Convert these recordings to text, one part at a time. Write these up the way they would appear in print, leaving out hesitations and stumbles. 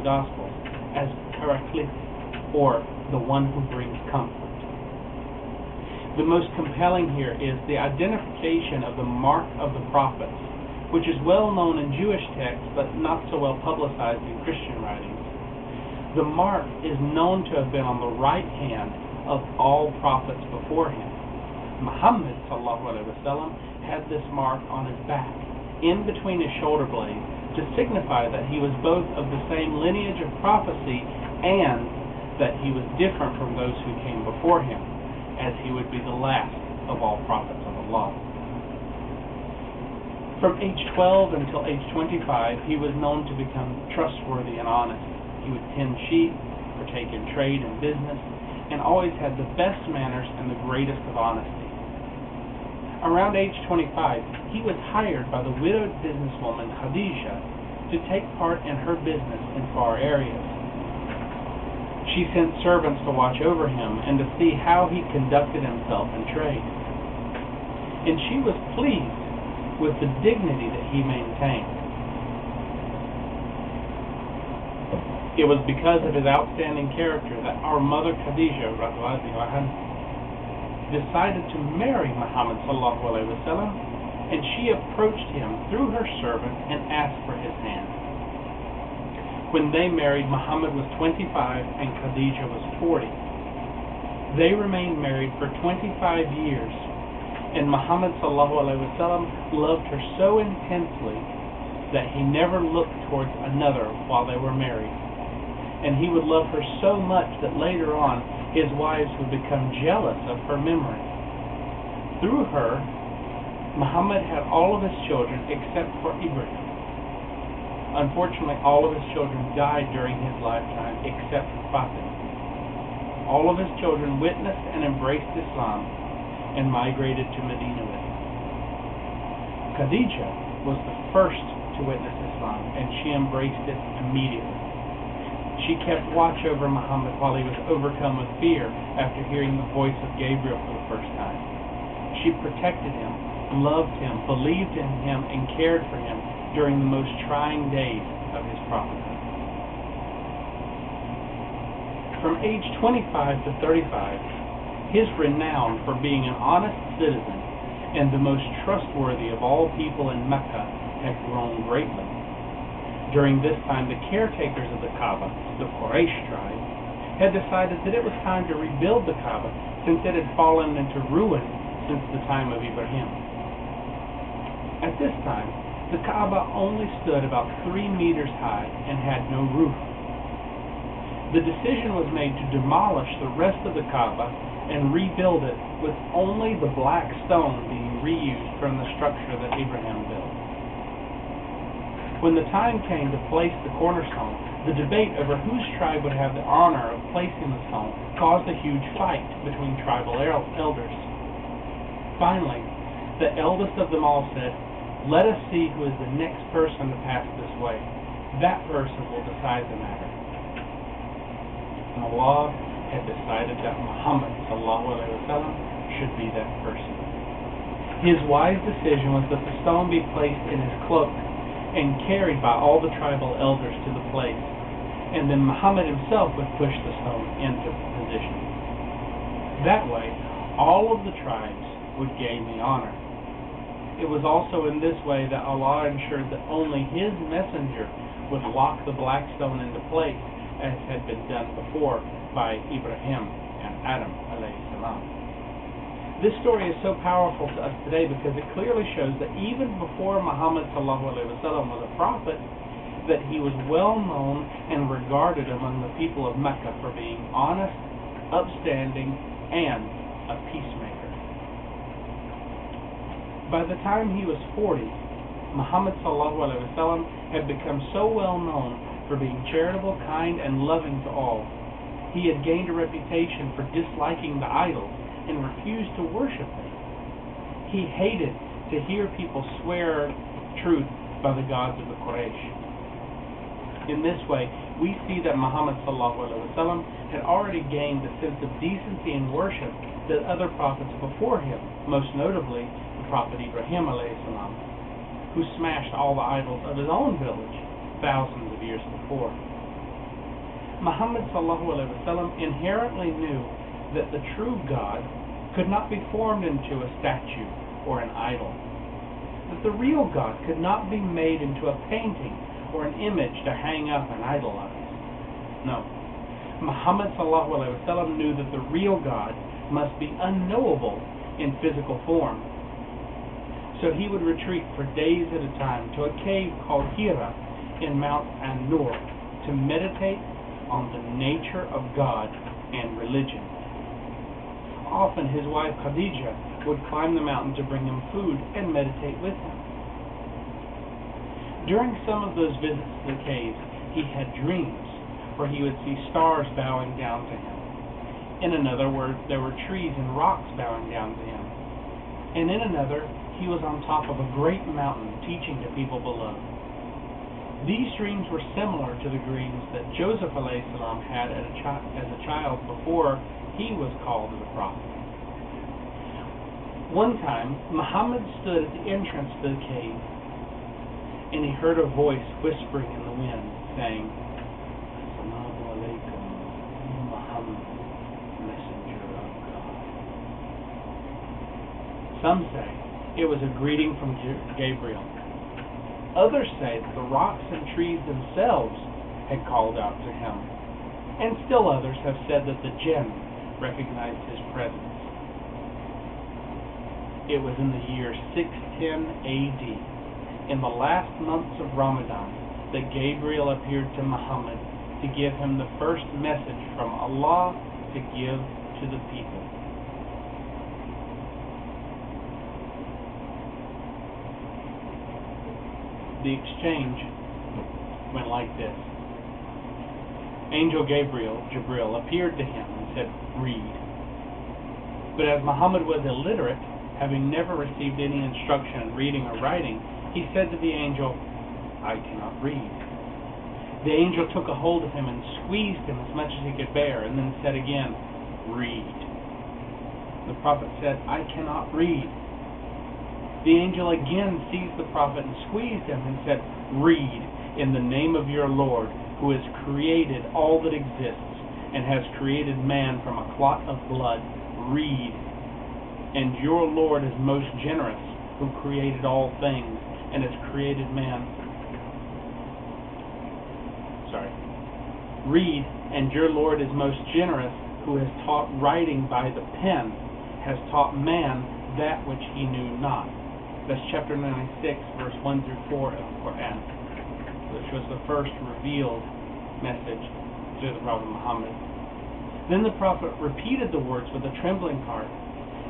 Gospels as Paraclete, or the one who brings comfort. The most compelling here is the identification of the mark of the prophets, which is well known in Jewish texts but not so well publicized in Christian writings. The mark is known to have been on the right hand of all prophets before him. Muhammad ﷺ had this mark on his back, in between his shoulder blades, to signify that he was both of the same lineage of prophecy and that he was different from those who came before him, as he would be the last of all prophets of Allah. From age 12 until age 25, he was known to become trustworthy and honest. He would tend sheep, partake in trade and business, and always had the best manners and the greatest of honesty. Around age 25, he was hired by the widowed businesswoman Khadijah to take part in her business in far areas. She sent servants to watch over him and to see how he conducted himself in trade. And she was pleased with the dignity that he maintained. It was because of his outstanding character that our mother Khadijah decided to marry Muhammad ﷺ, and she approached him through her servant and asked for his hand. When they married, Muhammad was 25 and Khadijah was 40. They remained married for 25 years, and Muhammad ﷺ loved her so intensely that he never looked towards another while they were married. And he would love her so much that later on his wives would become jealous of her memory. Through her, Muhammad had all of his children except for Ibrahim. Unfortunately, all of his children died during his lifetime except for Fatima. All of his children witnessed and embraced Islam and migrated to Medina with him. Khadijah was the first to witness Islam, and she embraced it immediately. She kept watch over Muhammad while he was overcome with fear after hearing the voice of Gabriel for the first time. She protected him, loved him, believed in him, and cared for him during the most trying days of his prophethood. From age 25 to 35, his renown for being an honest citizen and the most trustworthy of all people in Mecca had grown greatly. During this time, the caretakers of the Kaaba, the Quraysh tribe, had decided that it was time to rebuild the Kaaba since it had fallen into ruin since the time of Ibrahim. At this time, the Kaaba only stood about 3 meters high and had no roof. The decision was made to demolish the rest of the Kaaba and rebuild it with only the black stone being reused from the structure that Abraham built. When the time came to place the cornerstone, the debate over whose tribe would have the honor of placing the stone caused a huge fight between tribal elders. Finally, the eldest of them all said, "Let us see who is the next person to pass this way. That person will decide the matter." And Allah had decided that Muhammad ﷺ should be that person. His wise decision was that the stone be placed in his cloak and carried by all the tribal elders to the place, and then Muhammad himself would push the stone into position. That way, all of the tribes would gain the honor. It was also in this way that Allah ensured that only His messenger would lock the black stone into place, as had been done before by Ibrahim and Adam alayhi salam. This story is so powerful to us today because it clearly shows that even before Muhammad ﷺ was a prophet, that he was well known and regarded among the people of Mecca for being honest, upstanding, and a peacemaker. By the time he was 40, Muhammad ﷺ had become so well known for being charitable, kind, and loving to all. He had gained a reputation for disliking the idols and refused to worship them. He hated to hear people swear truth by the gods of the Quraysh. In this way, we see that Muhammad ﷺ had already gained the sense of decency and worship that other prophets before him, most notably the prophet Ibrahim ﷺ, who smashed all the idols of his own village thousands of years before. Muhammad ﷺ inherently knew that the true God could not be formed into a statue or an idol, that the real God could not be made into a painting or an image to hang up and idolize. No. Muhammad ﷺ knew that the real God must be unknowable in physical form. So he would retreat for days at a time to a cave called Hira in Mount An-Nur to meditate on the nature of God and religion. Often his wife Khadijah would climb the mountain to bring him food and meditate with him. During some of those visits to the cave, he had dreams where he would see stars bowing down to him. In another, there were trees and rocks bowing down to him. And in another, he was on top of a great mountain teaching to people below. These dreams were similar to the dreams that Joseph ﷺ had as a child before he was called as a prophet. One time, Muhammad stood at the entrance to the cave, and he heard a voice whispering in the wind, saying, "Assalamu alaikum, Muhammad, messenger of God." Some say it was a greeting from Gabriel. Others say that the rocks and trees themselves had called out to him, and still others have said that the jinn recognized his presence. It was in the year 610 AD, in the last months of Ramadan, that Gabriel appeared to Muhammad to give him the first message from Allah to give to the people. The exchange went like this. Angel Jibril, appeared to him and said, "Read." But as Muhammad was illiterate, having never received any instruction in reading or writing, he said to the angel, "I cannot read." The angel took a hold of him and squeezed him as much as he could bear, and then said again, "Read." The prophet said, "I cannot read." The angel again seized the prophet and squeezed him and said, "Read, in the name of your Lord, who has created all that exists and has created man from a clot of blood. Read, and your Lord is most generous, who created all things and has created man. Read, and your Lord is most generous, who has taught writing by the pen, has taught man that which he knew not." That's chapter 96, verse 1 through 4 of the Qur'an, which was the first revealed message to the Prophet Muhammad. Then the Prophet repeated the words with a trembling heart.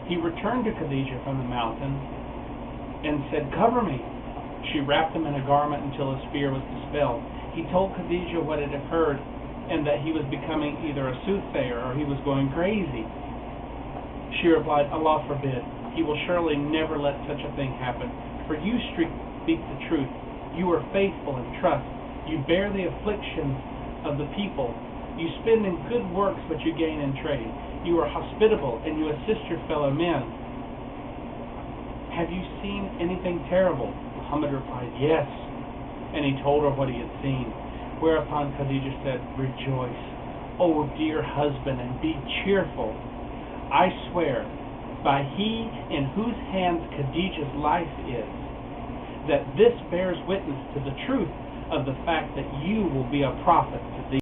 He returned to Khadijah from the mountain and said, "Cover me." She wrapped him in a garment until his fear was dispelled. He told Khadijah what had occurred and that he was becoming either a soothsayer or he was going crazy. She replied, "Allah forbid. He will surely never let such a thing happen. For you speak the truth. You are faithful and trust. You bear the afflictions of the people. You spend in good works what you gain in trade. You are hospitable and you assist your fellow men. Have you seen anything terrible?" Muhammad replied, "Yes." And he told her what he had seen. Whereupon Khadijah said, "Rejoice, O dear husband, and be cheerful. I swear, by he in whose hands Khadijah's life is, that this bears witness to the truth of the fact that you will be a prophet to thee."